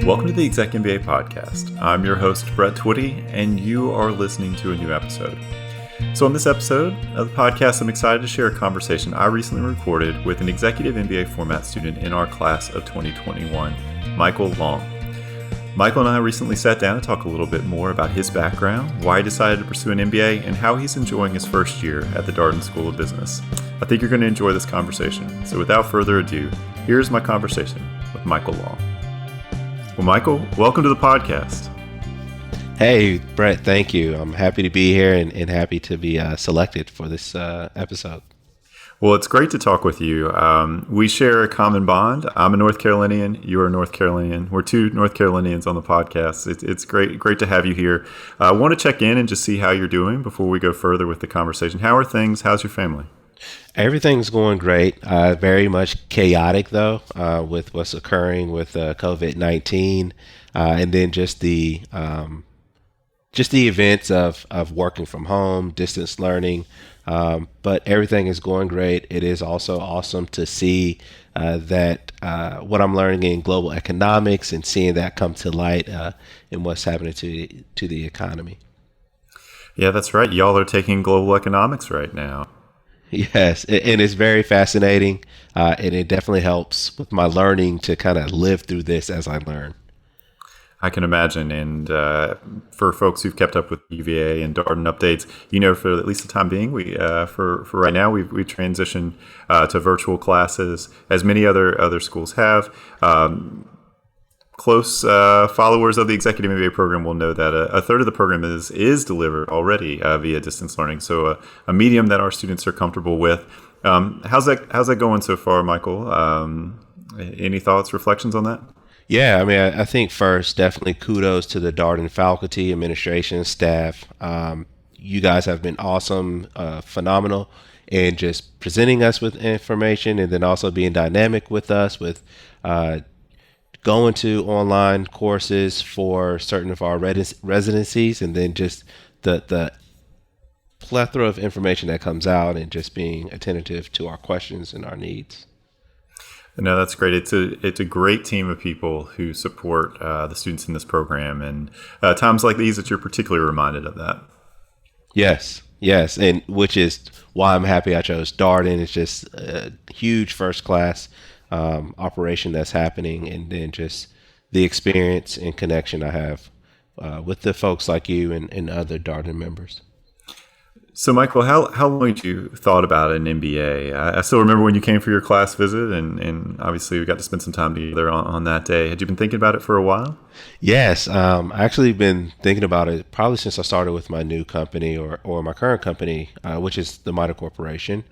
Welcome to the ExecMBA podcast. I'm your host, Brett Twitty, and you are listening to a new episode. So on this episode of the podcast, I'm excited to share a conversation I recently recorded with an Executive MBA format student in our class of 2021, Michael Long. Michael and I recently sat down to talk a little bit more about his background, why he decided to pursue an MBA, and how he's enjoying his first year at the Darden School of Business. I think you're going to enjoy this conversation. So without further ado, here's my conversation with Michael Long. Well, Michael, welcome to the podcast. Hey, Brett, thank you. I'm happy to be here and happy to be selected for this episode. Well, it's great to talk with you. We share a common bond. I'm a North Carolinian. You are a North Carolinian. We're two North Carolinians on the podcast. It's great to have you here. I want to check in and just see how you're doing before we go further with the conversation. How are things? How's your family? Everything's going great. Very much chaotic, though, with what's occurring with COVID-19 and then just the events of working from home, distance learning. But everything is going great. It is also awesome to see that what I'm learning in global economics and seeing that come to light in what's happening to the economy. Yeah, that's right. Y'all are taking global economics right now. Yes, and it's very fascinating, and it definitely helps with my learning to kind of live through this as I learn. I can imagine. And for folks who've kept up with UVA and Darden updates, for at least the time being, we for right now, we transitioned to virtual classes, as many other schools have. Close followers of the Executive MBA program will know that a third of the program is delivered already via distance learning. So a medium that our students are comfortable with. How's that going so far, Michael? Any thoughts, reflections on that? Yeah, I mean, I think first, definitely kudos to the Darden faculty, administration, staff. You guys have been awesome, phenomenal, and just presenting us with information and then also being dynamic with us with going to online courses for certain of our residencies, and then just the plethora of information that comes out and just being attentive to our questions and our needs. No, that's great. It's a great team of people who support the students in this program, and times like these that you're particularly reminded of that. Yes, and which is why I'm happy I chose Darden. It's just a huge first class operation that's happening, and then just the experience and connection I have with the folks like you and other Darden members. So, Michael, how long had you thought about an MBA? I still remember when you came for your class visit, and obviously we got to spend some time together on that day. Had you been thinking about it for a while? Yes, I actually been thinking about it probably since I started with my new company or my current company, which is the Mitre Corporation.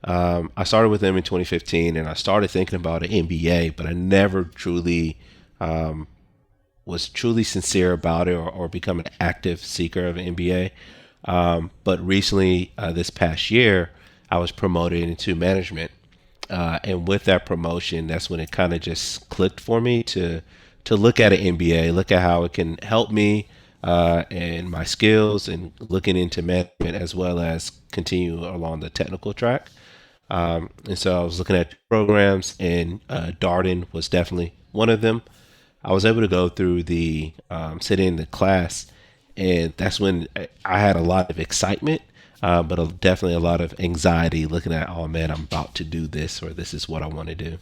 I started with them in 2015, and I started thinking about an MBA, but I never truly was truly sincere about it or become an active seeker of an MBA. But recently, this past year, I was promoted into management. And with that promotion, that's when it kind of just clicked for me to look at an MBA, look at how it can help me and my skills, and looking into management as well as continue along the technical track. And so I was looking at programs, and Darden was definitely one of them. I was able to go through sit in the class, and that's when I had a lot of excitement, but definitely a lot of anxiety looking at, oh man, I'm about to do this, or this is what I want to do.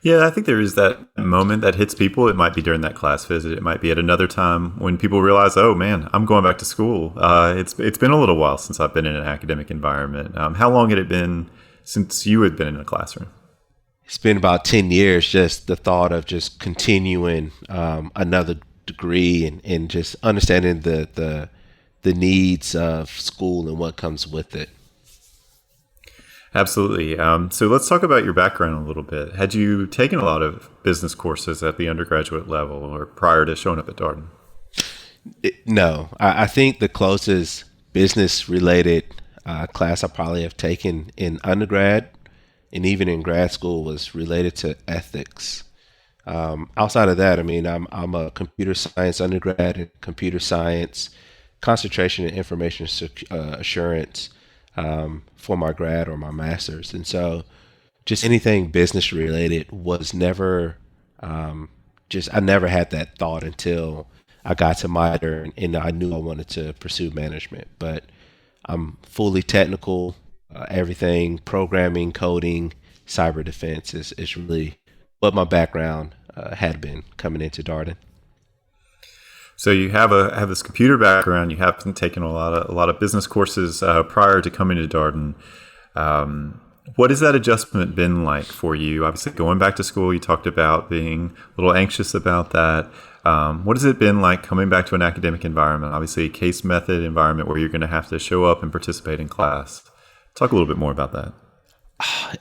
Yeah, I think there is that moment that hits people. It might be during that class visit. It might be at another time when people realize, oh man, I'm going back to school. It's been a little while since I've been in an academic environment. How long had it been since you had been in a classroom? It's been about 10 years, just the thought of just continuing another degree and just understanding the needs of school and what comes with it. Absolutely. So let's talk about your background a little bit. Had you taken a lot of business courses at the undergraduate level or prior to showing up at Darden? No. I think the closest business-related class I probably have taken in undergrad and even in grad school was related to ethics. Outside of that, I mean, I'm a computer science undergrad in computer science, concentration in information assurance for my grad or my master's. And so just anything business related was never I never had that thought until I got to MITRE and I knew I wanted to pursue management. But I'm fully technical, everything programming, coding, cyber defense is really what my background had been coming into Darden. So you have this computer background. You have taken a lot of business courses prior to coming to Darden. What has that adjustment been like for you? Obviously, going back to school, you talked about being a little anxious about that. What has it been like coming back to an academic environment? Obviously, a case method environment where you're going to have to show up and participate in class. Talk a little bit more about that.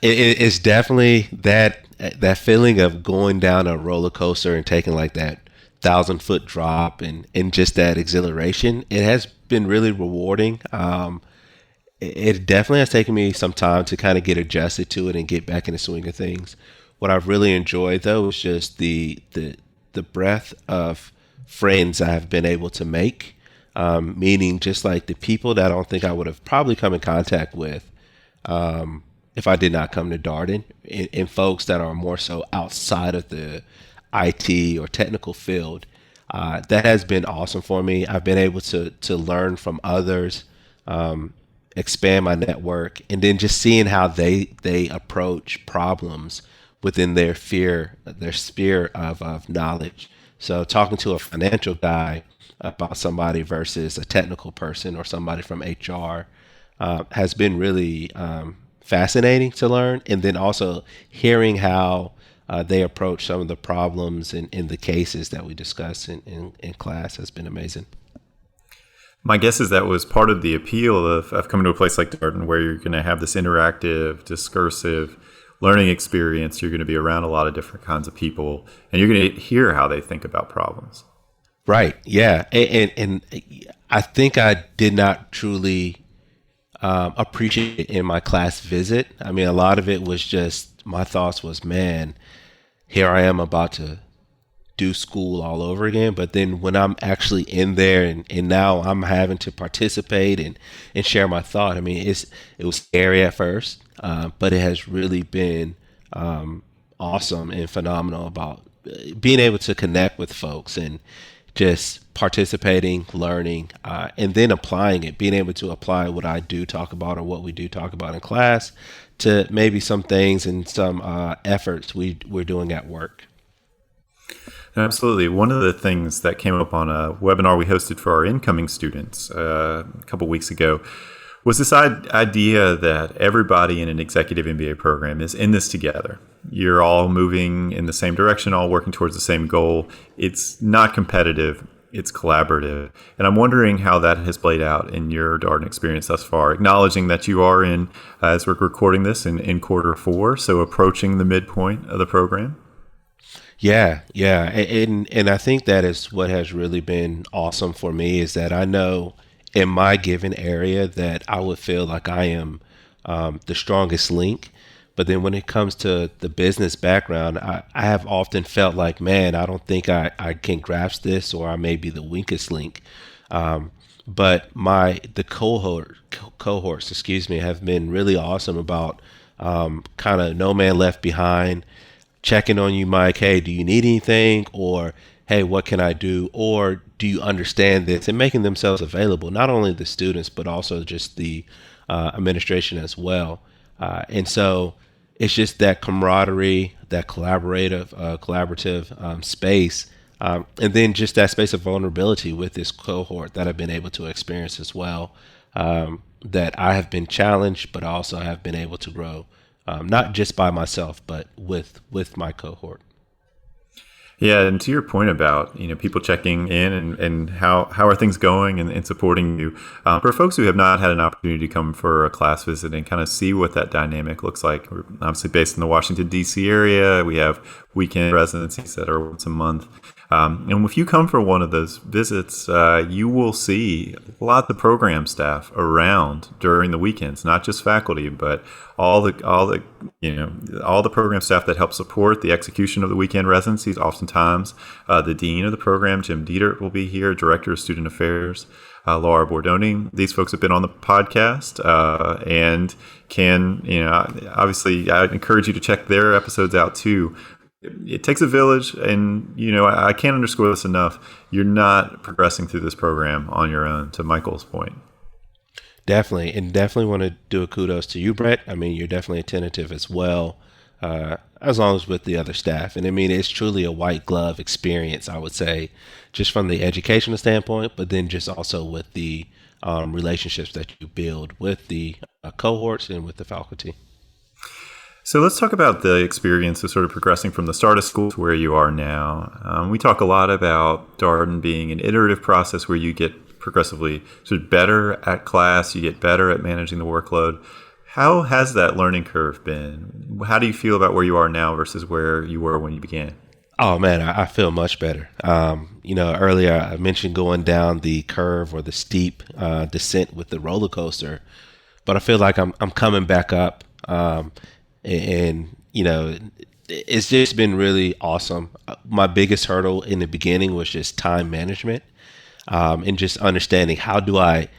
It's definitely that feeling of going down a roller coaster and taking like that 1,000-foot drop and just that exhilaration. It has been really rewarding. It definitely has taken me some time to kind of get adjusted to it and get back in the swing of things. What I've really enjoyed though is just the breadth of friends I have been able to make. Meaning just like the people that I don't think I would have probably come in contact with if I did not come to Darden, and folks that are more so outside of the IT or technical field. That has been awesome for me. I've been able to learn from others, expand my network, and then just seeing how they approach problems within their sphere of knowledge. So talking to a financial guy about somebody versus a technical person or somebody from HR has been really fascinating to learn. And then also hearing how they approach some of the problems in the cases that we discuss in class has been amazing. My guess is that was part of the appeal of coming to a place like Darden, where you're going to have this interactive, discursive learning experience. You're going to be around a lot of different kinds of people, and you're going to hear how they think about problems. Right. Yeah. And I think I did not truly appreciate it in my class visit. I mean, a lot of it was just my thoughts was, man, here I am about to do school all over again. But then when I'm actually in there and now I'm having to participate and share my thought, I mean, it was scary at first, but it has really been awesome and phenomenal about being able to connect with folks and just participating, learning, and then applying it, being able to apply what I do talk about or what we do talk about in class to maybe some things and some efforts we're doing at work. Absolutely. One of the things that came up on a webinar we hosted for our incoming students a couple weeks ago was this idea that everybody in an Executive MBA program is in this together. You're all moving in the same direction, all working towards the same goal. It's not competitive, it's collaborative. And I'm wondering how that has played out in your Darden experience thus far, acknowledging that you are in, as we're recording this, in quarter 4, so approaching the midpoint of the program. Yeah. And I think that is what has really been awesome for me is that I know in my given area that I would feel like I am the strongest link. But then when it comes to the business background, I have often felt like, man, I don't think I can grasp this, or I may be the weakest link. But the cohorts, have been really awesome about kind of no man left behind, checking on you, Mike. Hey, do you need anything? Or, hey, what can I do? Or do you understand this? And making themselves available, not only the students, but also just the administration as well. And so it's just that camaraderie, that collaborative space, and then just that space of vulnerability with this cohort that I've been able to experience as well, that I have been challenged, but also have been able to grow, not just by myself, but with my cohort. Yeah, and to your point about people checking in and how are things going and supporting you, for folks who have not had an opportunity to come for a class visit and kind of see what that dynamic looks like, we're obviously based in the Washington, D.C. area. We have weekend residencies that are once a month. And if you come for one of those visits, you will see lots of program staff around during the weekends, not just faculty, but all the program staff that help support the execution of the weekend residencies. Oftentimes, the dean of the program, Jim Dietert, will be here, director of student affairs, Laura Bordoni. These folks have been on the podcast and can, obviously, I encourage you to check their episodes out too. It takes a village, and I can't underscore this enough. You're not progressing through this program on your own, to Michael's point. Definitely, and definitely want to do a kudos to you, Brett. I mean, you're definitely attentive as well, as long as with the other staff. And I mean, it's truly a white glove experience, I would say, just from the educational standpoint, but then just also with the relationships that you build with the cohorts and with the faculty. So let's talk about the experience of sort of progressing from the start of school to where you are now. We talk a lot about Darden being an iterative process where you get progressively sort of better at class, you get better at managing the workload. How has that learning curve been? How do you feel about where you are now versus where you were when you began? Oh man, I feel much better. Earlier I mentioned going down the curve or the steep descent with the roller coaster, but I feel like I'm coming back up. And it's just been really awesome. My biggest hurdle in the beginning was just time management, and just understanding how do I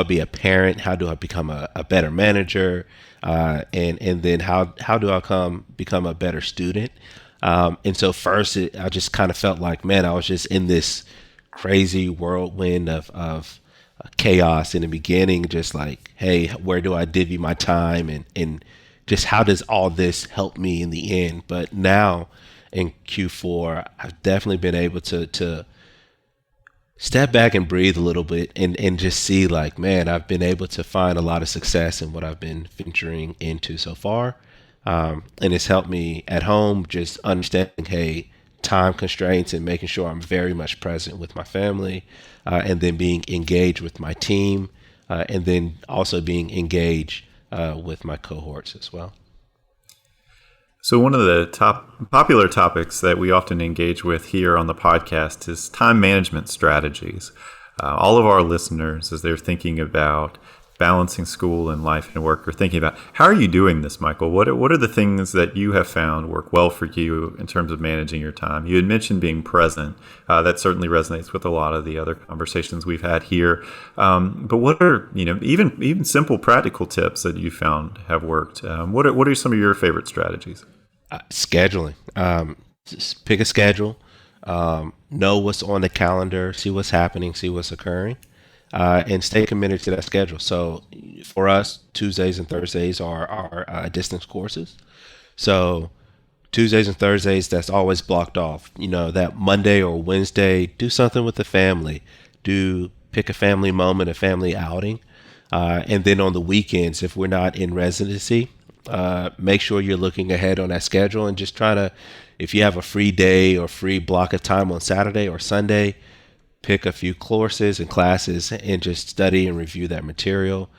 be a parent, how do I become a better manager, and then how do I become a better student. And so first, I just kind of felt like, man, I was just in this crazy whirlwind of chaos in the beginning, just like, hey, where do I divvy my time, and just how does all this help me in the end? But now in Q4, I've definitely been able to step back and breathe a little bit and just see like, man, I've been able to find a lot of success in what I've been venturing into so far. And it's helped me at home just understanding, hey, time constraints and making sure I'm very much present with my family, and then being engaged with my team, and then also being engaged with my cohorts as well. So one of the top popular topics that we often engage with here on the podcast is time management strategies. All of our listeners, as they're thinking about balancing school and life and work, are thinking about, how are you doing this, Michael? What are the things that you have found work well for you in terms of managing your time? You had mentioned being present. That certainly resonates with a lot of the other conversations we've had here. But what are, even simple practical tips that you found have worked? What are some of your favorite strategies? Scheduling. Just pick a schedule, know what's on the calendar, see what's happening, see what's occurring. And stay committed to that schedule. So for us, Tuesdays and Thursdays are our distance courses. So Tuesdays and Thursdays, that's always blocked off. That Monday or Wednesday, do something with the family. Pick a family moment, a family outing. And then on the weekends, if we're not in residency, make sure you're looking ahead on that schedule and just try to, if you have a free day or free block of time on Saturday or Sunday, pick a few courses and classes and just study and review that material.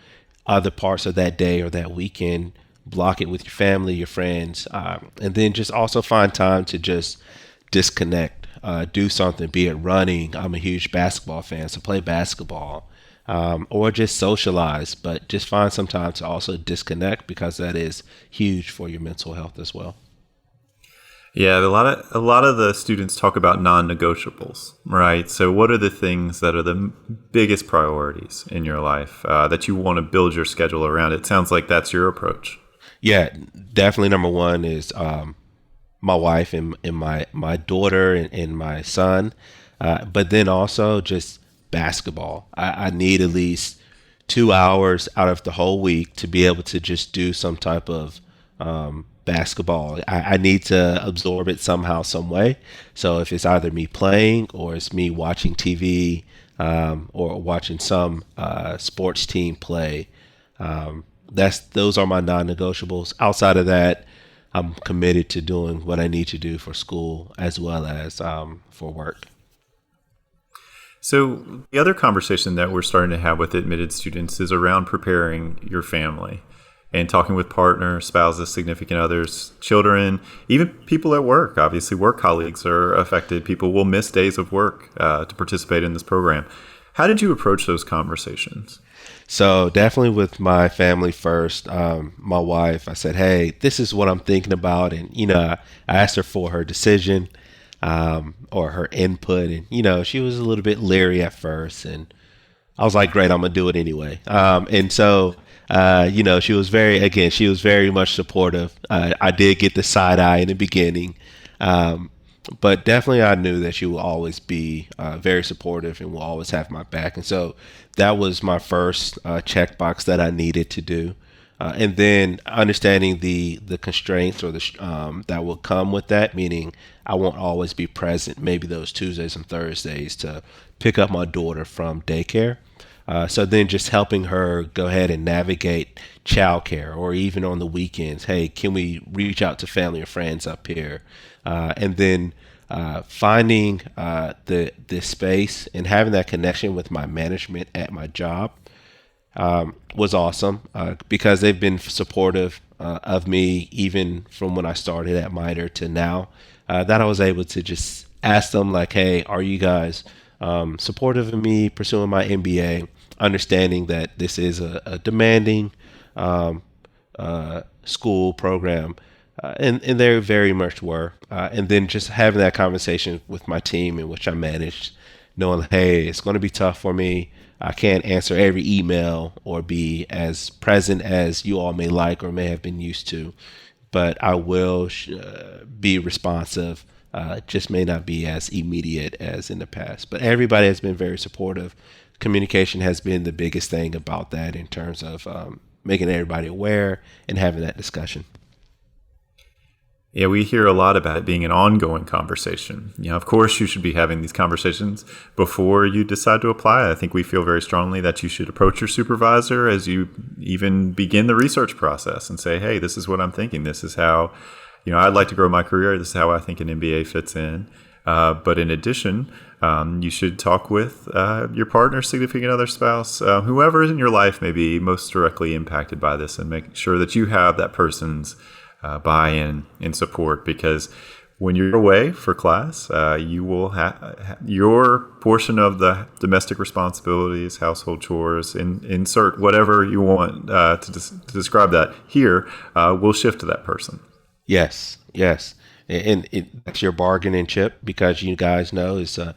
Other parts of that day or that weekend, block it with your family, your friends, and then just also find time to just disconnect, do something, be it running. I'm a huge basketball fan, so play basketball, or just socialize, but just find some time to also disconnect, because that is huge for your mental health as well. Yeah, a lot of the students talk about non-negotiables, right? So what are the things that are the biggest priorities in your life that you want to build your schedule around? It sounds like that's your approach. Yeah, definitely. Number one is my wife and my daughter and my son, but then also just basketball. I need at least 2 hours out of the whole week to be able to just do some type of basketball. I need to absorb it somehow, some way. So if it's either me playing or it's me watching TV, or watching some sports team play, those are my non-negotiables. Outside of that, I'm committed to doing what I need to do for school as well as for work. So the other conversation that we're starting to have with admitted students is around preparing your family and talking with partners, spouses, significant others, children, even people at work. Obviously, work colleagues are affected. People will miss days of work to participate in this program. How did you approach those conversations? So definitely with my family first. My wife, I said, hey, this is what I'm thinking about. And, I asked her for her decision or her input. And, she was a little bit leery at first. And I was like, great, I'm going to do it anyway. And so she was very much supportive. I did get the side eye in the beginning, But definitely, I knew that she will always be very supportive and will always have my back. And so that was my first checkbox that I needed to do. And then understanding the constraints or that will come with that, meaning I won't always be present, maybe those Tuesdays and Thursdays to pick up my daughter from daycare. So then just helping her go ahead and navigate childcare, or even on the weekends, hey, can we reach out to family or friends up here? And then finding the space and having that connection with my management at my job was awesome because they've been supportive of me even from when I started at MITRE to now, that I was able to just ask them like, hey, are you guys supportive of me pursuing my MBA, understanding that this is a demanding school program, and they very much were. And then just having that conversation with my team in which I managed, knowing, hey, it's going to be tough for me. I can't answer every email or be as present as you all may like or may have been used to, but I will be responsive. Just may not be as immediate as in the past. But everybody has been very supportive. Communication has been the biggest thing about that in terms of making everybody aware and having that discussion. Yeah, we hear a lot about it being an ongoing conversation. Of course, you should be having these conversations before you decide to apply. I think we feel very strongly that you should approach your supervisor as you even begin the research process and say, hey, this is what I'm thinking. This is how, I'd like to grow my career. This is how I think an MBA fits in. But in addition, you should talk with your partner, significant other, spouse, whoever in your life may be most directly impacted by this, and make sure that you have that person's buy-in and support, because when you're away for class, you will have your portion of the domestic responsibilities, household chores, insert whatever you want to describe that here, will shift to that person. Yes. And that's your bargaining chip, because you guys know it's a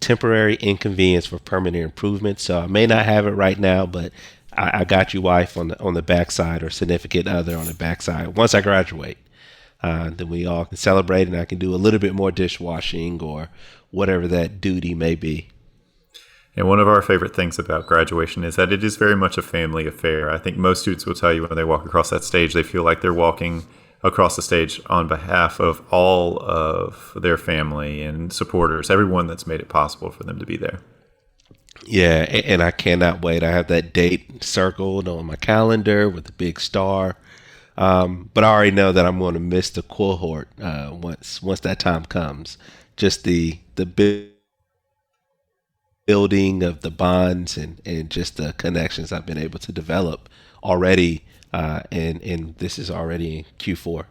temporary inconvenience for permanent improvement. So I may not have it right now, but I got you, wife, on the backside, or significant other on the backside. Once I graduate, then we all can celebrate, and I can do a little bit more dishwashing or whatever that duty may be. And one of our favorite things about graduation is that it is very much a family affair. I think most students will tell you when they walk across that stage, they feel like they're walking across the stage on behalf of all of their family and supporters, everyone that's made it possible for them to be there. Yeah, and I cannot wait. I have that date circled on my calendar with a big star. But I already know that I'm going to miss the cohort once that time comes. Just the building of the bonds and just the connections I've been able to develop already. And this is already in Q4.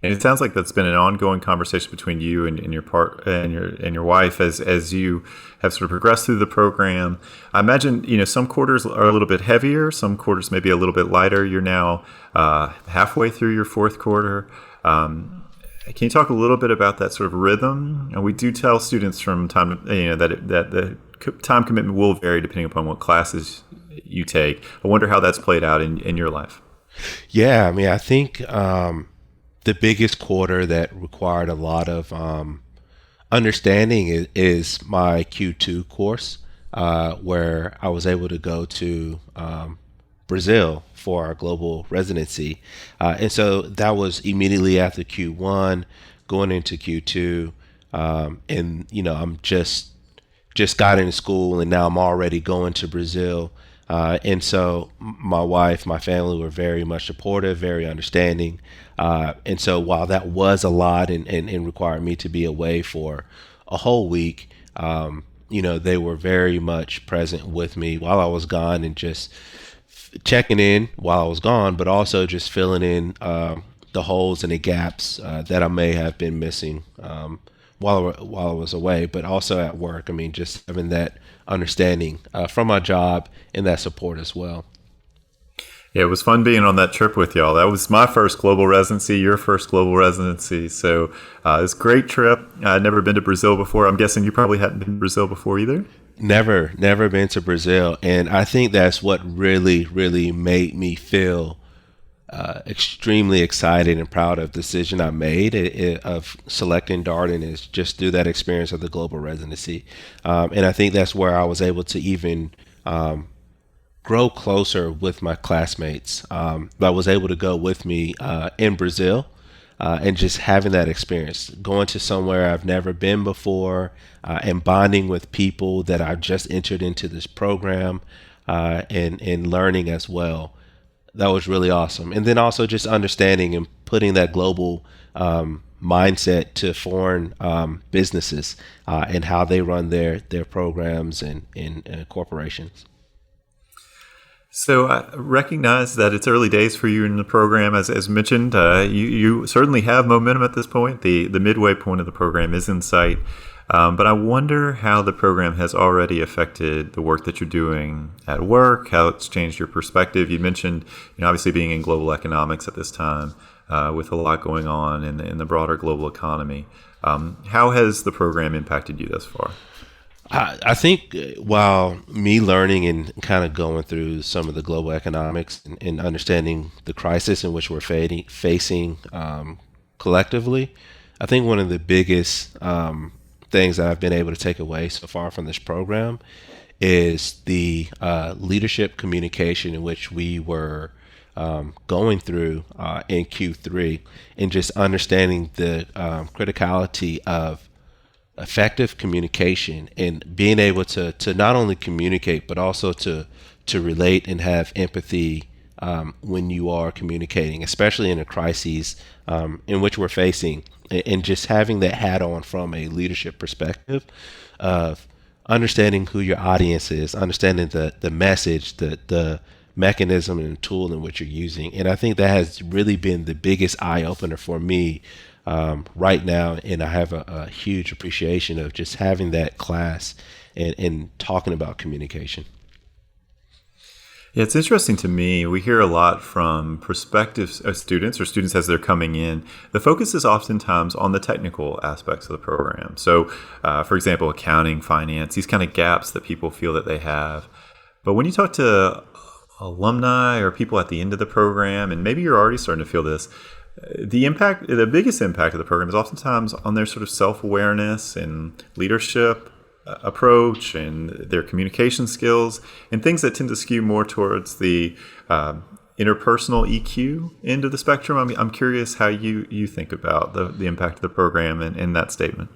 And it sounds like that's been an ongoing conversation between you and your wife as you have sort of progressed through the program. I imagine some quarters are a little bit heavier, some quarters maybe a little bit lighter. You're now halfway through your fourth quarter. Can you talk a little bit about that sort of rhythm? And we do tell students from time that the time commitment will vary depending upon what classes you take. I wonder how that's played out in your life. Yeah, I mean, I think the biggest quarter that required a lot of understanding is my Q2 course, where I was able to go to Brazil for our global residency. And so that was immediately after Q1, going into Q2. And, I'm just got into school, and now I'm already going to Brazil. And so my wife, my family were very much supportive, very understanding. And so while that was a lot and required me to be away for a whole week, they were very much present with me while I was gone, and just checking in while I was gone, but also just filling in the holes and the gaps that I may have been missing while I was away, but also at work. I mean, just having that understanding from my job and that support as well. Yeah, it was fun being on that trip with y'all. That was my first global residency, your first global residency. So it was a great trip. I'd never been to Brazil before. I'm guessing you probably hadn't been to Brazil before either? Never been to Brazil. And I think that's what really, really made me feel extremely excited and proud of the decision I made of selecting Darden is just through that experience of the global residency. And I think that's where I was able to even grow closer with my classmates that was able to go with me in Brazil. And just having that experience, going to somewhere I've never been before, and bonding with people that I've just entered into this program, and learning as well. That was really awesome. And then also just understanding and putting that global mindset to foreign businesses and how they run their programs and corporations. So I recognize that it's early days for you in the program. As mentioned, you certainly have momentum at this point. The midway point of the program is in sight. But I wonder how the program has already affected the work that you're doing at work, how it's changed your perspective. You mentioned, obviously being in global economics at this time with a lot going on in the broader global economy. How has the program impacted you thus far? I think while me learning and kind of going through some of the global economics and understanding the crisis in which we're facing collectively, I think one of the biggest things that I've been able to take away so far from this program is the leadership communication in which we were going through in Q3, and just understanding the criticality of effective communication and being able to not only communicate but also to relate and have empathy when you are communicating, especially in a crisis in which we're facing, and just having that hat on from a leadership perspective of understanding who your audience is, understanding the message, the mechanism and tool in which you're using. And I think that has really been the biggest eye opener for me right now, and I have a huge appreciation of just having that class and talking about communication. Yeah, it's interesting to me. We hear a lot from prospective students or students as they're coming in. The focus is oftentimes on the technical aspects of the program. So, for example, accounting, finance, these kind of gaps that people feel that they have. But when you talk to alumni or people at the end of the program, and maybe you're already starting to feel this, the biggest impact of the program is oftentimes on their sort of self-awareness and leadership approach and their communication skills and things that tend to skew more towards the interpersonal EQ end of the spectrum. I'm curious how you think about the impact of the program in that statement.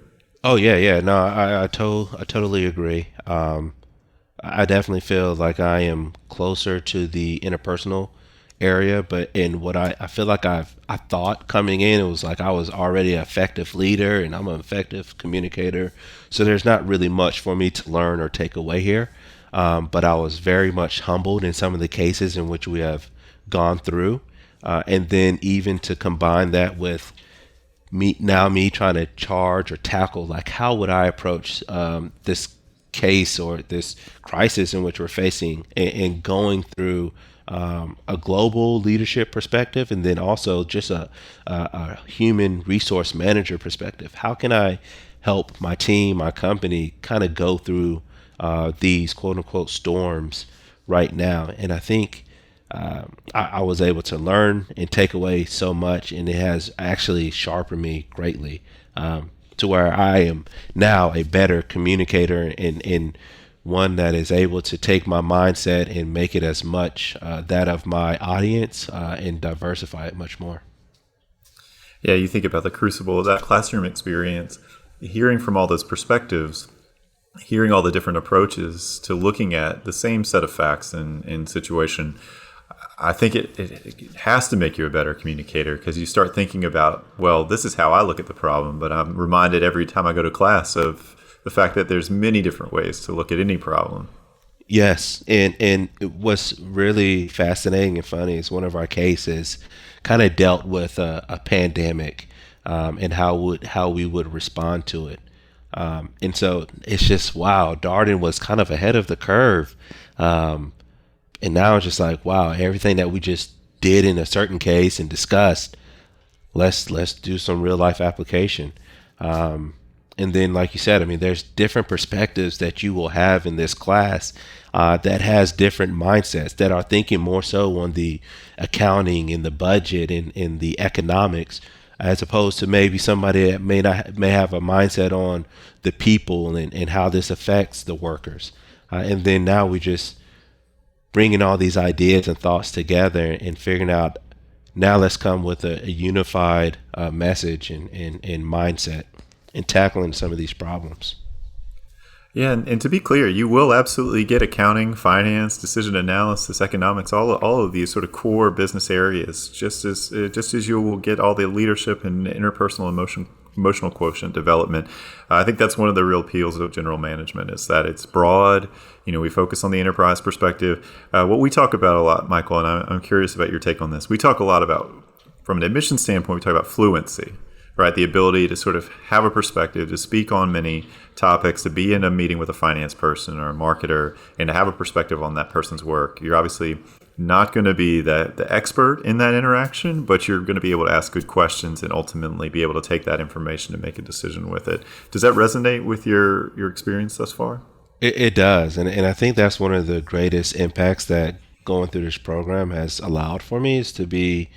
Oh yeah. No, I totally agree. I definitely feel like I am closer to the interpersonal area, but in what I feel like I thought coming in, it was like I was already an effective leader and I'm an effective communicator. So there's not really much for me to learn or take away here. But I was very much humbled in some of the cases in which we have gone through. And then even to combine that with me trying to charge or tackle, like how would I approach this case or this crisis in which we're facing, and going through a global leadership perspective, and then also just a human resource manager perspective. How can I help my team, my company kind of go through these quote unquote storms right now? And I think I was able to learn and take away so much, and it has actually sharpened me greatly to where I am now a better communicator and one that is able to take my mindset and make it as much that of my audience and diversify it much more. Yeah, you think about the crucible of that classroom experience, hearing from all those perspectives, hearing all the different approaches to looking at the same set of facts and situation. I think it has to make you a better communicator, because you start thinking about, well, this is how I look at the problem, but I'm reminded every time I go to class of the fact that there's many different ways to look at any problem. Yes, and what's really fascinating and funny is one of our cases kind of dealt with a pandemic and how we would respond to it. And so it's just, wow, Darden was kind of ahead of the curve. And now it's just like, wow, everything that we just did in a certain case and discussed, let's do some real life application. And then, like you said, I mean, there's different perspectives that you will have in this class that has different mindsets that are thinking more so on the accounting and the budget and the economics, as opposed to maybe somebody that may have a mindset on the people and how this affects the workers. And then now we just bringing all these ideas and thoughts together and figuring out, now let's come with a unified message and mindset in tackling some of these problems. Yeah, and to be clear, you will absolutely get accounting, finance, decision analysis, economics, all of these sort of core business areas, just as you will get all the leadership and interpersonal emotional quotient development. I think that's one of the real appeals of general management, is that it's broad. We focus on the enterprise perspective. What we talk about a lot, Michael, and I'm curious about your take on this. We talk a lot about, from an admission standpoint, we talk about fluency, right? The ability to sort of have a perspective, to speak on many topics, to be in a meeting with a finance person or a marketer, and to have a perspective on that person's work. You're obviously not going to be the expert in that interaction, but you're going to be able to ask good questions and ultimately be able to take that information and make a decision with it. Does that resonate with your experience thus far? It does. And I think that's one of the greatest impacts that going through this program has allowed for me, is to be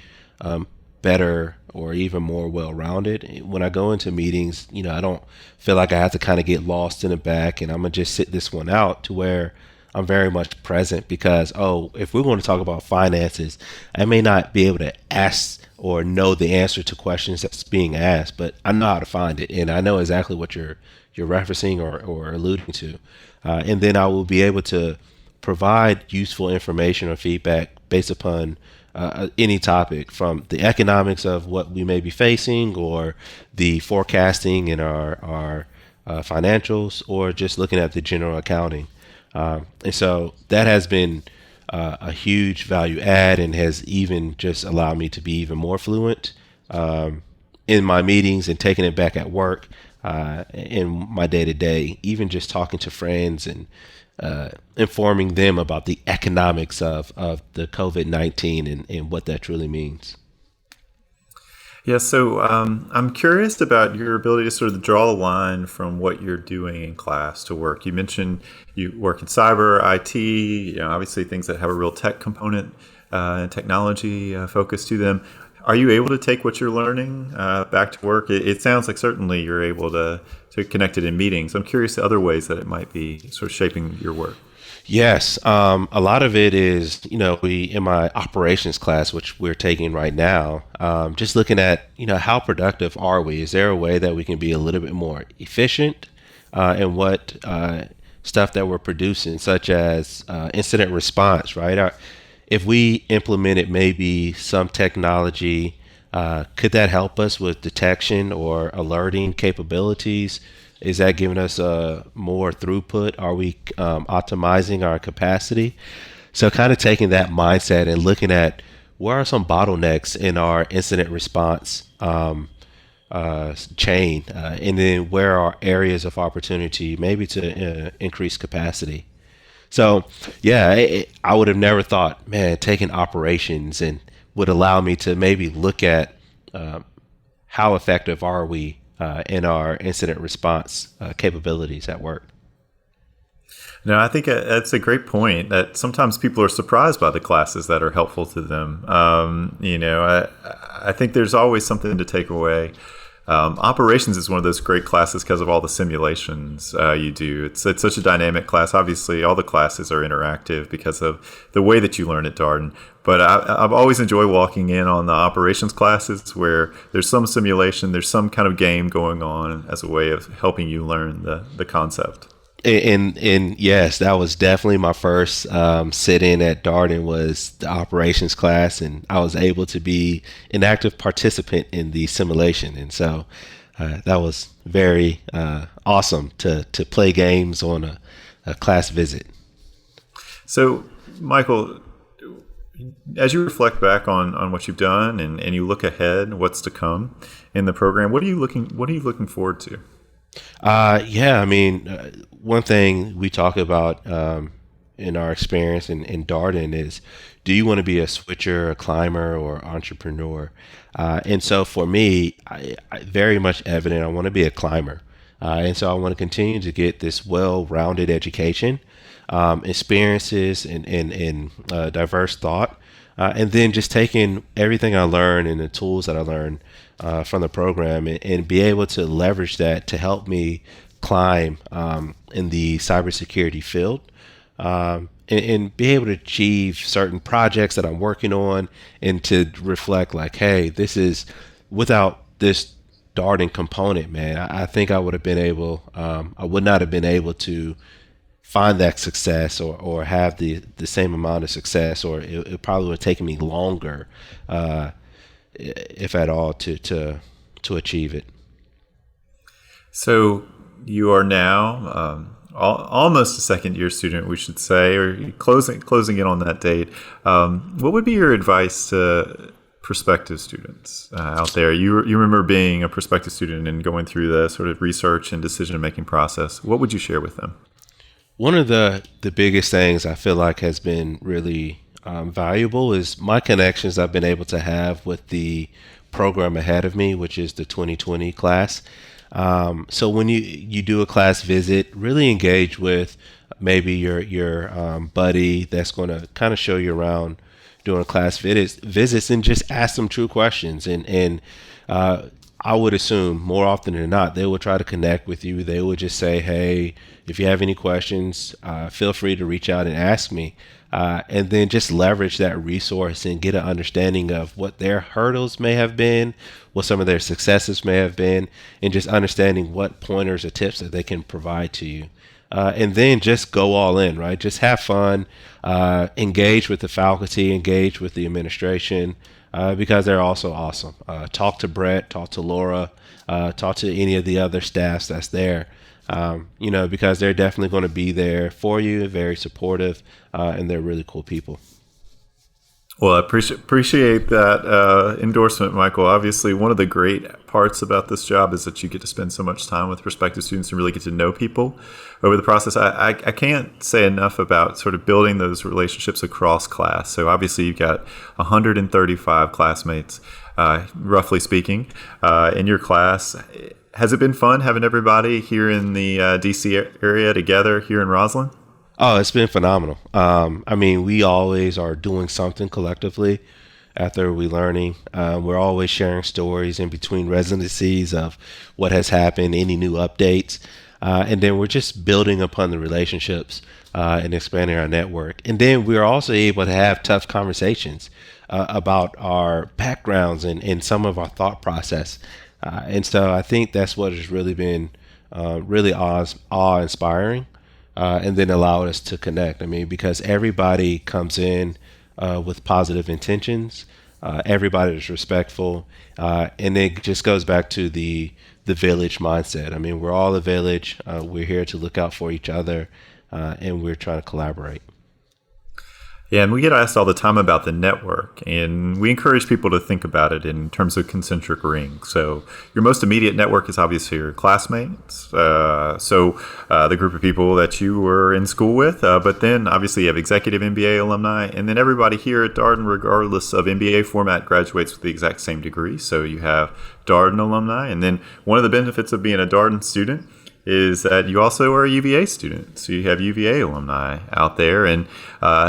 better or even more well-rounded. When I go into meetings, I don't feel like I have to kind of get lost in the back and I'm going to just sit this one out, to where I'm very much present, because, if we're going to talk about finances, I may not be able to ask or know the answer to questions that's being asked, but I know how to find it. And I know exactly what you're referencing or alluding to. And then I will be able to provide useful information or feedback based upon any topic, from the economics of what we may be facing, or the forecasting in our financials, or just looking at the general accounting. And so that has been a huge value add, and has even just allowed me to be even more fluent in my meetings and taking it back at work, in my day to day, even just talking to friends and informing them about the economics of the COVID-19 and what that truly means. Yeah, so I'm curious about your ability to sort of draw the line from what you're doing in class to work. You mentioned you work in cyber, IT, obviously things that have a real tech component and technology focus to them. Are you able to take what you're learning back to work? It sounds like certainly you're able to connect it in meetings. I'm curious other ways that it might be sort of shaping your work. Yes. A lot of it is, we, in my operations class, which we're taking right now, just looking at, how productive are we? Is there a way that we can be a little bit more efficient in what stuff that we're producing, such as incident response, right? If we implemented maybe some technology, could that help us with detection or alerting capabilities? Is that giving us more throughput? Are we optimizing our capacity? So kind of taking that mindset and looking at, where are some bottlenecks in our incident response chain, and then where are areas of opportunity maybe to increase capacity. So yeah, I would have never thought, man, taking operations and would allow me to maybe look at how effective are we in our incident response capabilities at work. No, I think that's a great point, that sometimes people are surprised by the classes that are helpful to them. I think there's always something to take away. Operations is one of those great classes because of all the simulations you do. It's such a dynamic class. Obviously, all the classes are interactive because of the way that you learn at Darden. But I've always enjoyed walking in on the operations classes where there's some simulation, there's some kind of game going on as a way of helping you learn the concept. And yes, that was definitely my first sit-in at Darden, was the operations class, and I was able to be an active participant in the simulation, and so that was very awesome to play games on a class visit. So, Michael, as you reflect back on what you've done and you look ahead, what's to come in the program, what are you looking forward to? One thing we talk about in our experience in Darden is, do you want to be a switcher, a climber, or entrepreneur? And so for me, I very much evident, I want to be a climber. And so I want to continue to get this well-rounded education, experiences, and diverse thought. And then just taking everything I learned and the tools that I learned from the program and be able to leverage that to help me climb in the cybersecurity field, and be able to achieve certain projects that I'm working on, and to reflect like, hey, this is without this Darden component, man, I think I would have been able, I would not have been able to find that success, or have the same amount of success, or it probably would have taken me longer, if at all, to achieve it. So you are now almost a second-year student, we should say, or closing in on that date. What would be your advice to prospective students out there? You remember being a prospective student and going through the sort of research and decision-making process. What would you share with them? One of the biggest things I feel like has been really valuable is my connections I've been able to have with the program ahead of me, which is the 2020 class. So when you do a class visit, really engage with maybe your buddy that's going to kind of show you around during class visits, and just ask them true questions. And I would assume more often than not, they will try to connect with you. They would just say, hey, if you have any questions, feel free to reach out and ask me. And then just leverage that resource and get an understanding of what their hurdles may have been, what some of their successes may have been, and just understanding what pointers or tips that they can provide to you. And then just go all in, right? Just have fun, engage with the faculty, engage with the administration, because they're also awesome. Talk to Brett, talk to Laura, talk to any of the other staffs that's there, because they're definitely going to be there for you, very supportive, and they're really cool people. Well, I appreciate that endorsement, Michael. Obviously, one of the great parts about this job is that you get to spend so much time with prospective students and really get to know people over the process. I can't say enough about sort of building those relationships across class. So obviously, you've got 135 classmates, roughly speaking, in your class. Has it been fun having everybody here in the DC area together here in Roslyn? Oh, it's been phenomenal. We always are doing something collectively after we're learning. We're always sharing stories in between residencies of what has happened, any new updates. And then we're just building upon the relationships and expanding our network. And then we're also able to have tough conversations about our backgrounds and some of our thought process. And so I think that's what has really been really awe-inspiring. And then allowed us to connect. Because everybody comes in with positive intentions. Everybody is respectful. And it just goes back to the village mindset. We're all a village. We're here to look out for each other, and we're trying to collaborate. Yeah, and we get asked all the time about the network, and we encourage people to think about it in terms of concentric rings. So your most immediate network is obviously your classmates, the group of people that you were in school with, but then obviously you have Executive MBA alumni, and then everybody here at Darden, regardless of MBA format, graduates with the exact same degree. So you have Darden alumni, and then one of the benefits of being a Darden student is that you also are a UVA student. So you have UVA alumni out there. And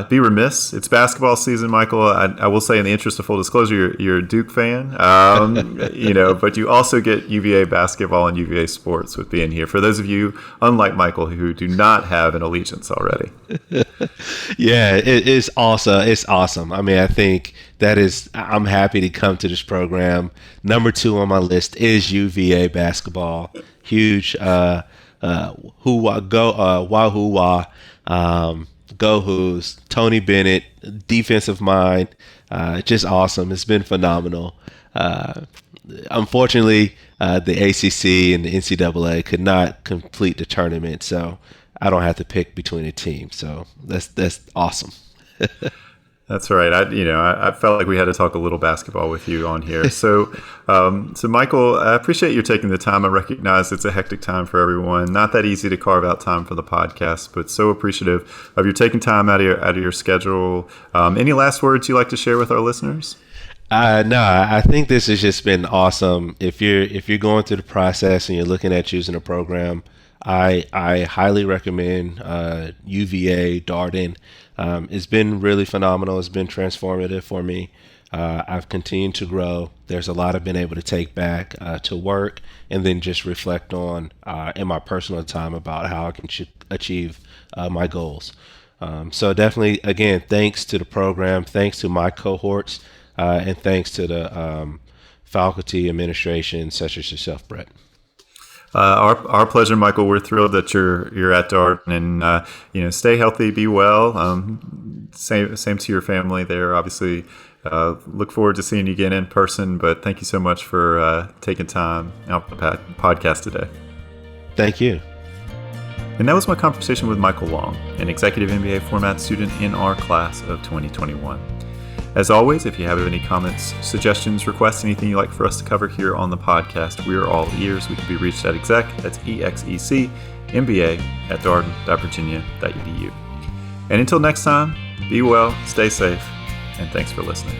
be remiss, it's basketball season, Michael. I will say, in the interest of full disclosure, you're a Duke fan, but you also get UVA basketball and UVA sports with being here. For those of you, unlike Michael, who do not have an allegiance already. Yeah, it's awesome. It's awesome. I think I'm happy to come to this program. Number 2 on my list is UVA basketball. Huge Wahoo Go Who's, Tony Bennett, defensive mind, just awesome. It's been phenomenal. Unfortunately, the ACC and the NCAA could not complete the tournament, so I don't have to pick between the teams. So that's awesome. That's right. I felt like we had to talk a little basketball with you on here. So Michael, I appreciate you taking the time. I recognize it's a hectic time for everyone. Not that easy to carve out time for the podcast, but so appreciative of you taking time out of your schedule. Any last words you'd like to share with our listeners? No, I think this has just been awesome. If you're going through the process and you're looking at choosing a program, I highly recommend UVA Darden. It's been really phenomenal. It's been transformative for me. I've continued to grow. There's a lot I've been able to take back to work and then just reflect on in my personal time about how I can achieve my goals. So definitely, again, thanks to the program, thanks to my cohorts, and thanks to the faculty administration such as yourself, Brett. Our pleasure, Michael. We're thrilled that you're at Darden, and stay healthy, be well. Same to your family there. Obviously, look forward to seeing you again in person. But thank you so much for taking time out for the podcast today. Thank you. And that was my conversation with Michael Long, an Executive MBA format student in our class of 2021. As always, if you have any comments, suggestions, requests, anything you'd like for us to cover here on the podcast, we are all ears. We can be reached at that's ExecMBA at darden.virginia.edu. And until next time, be well, stay safe, and thanks for listening.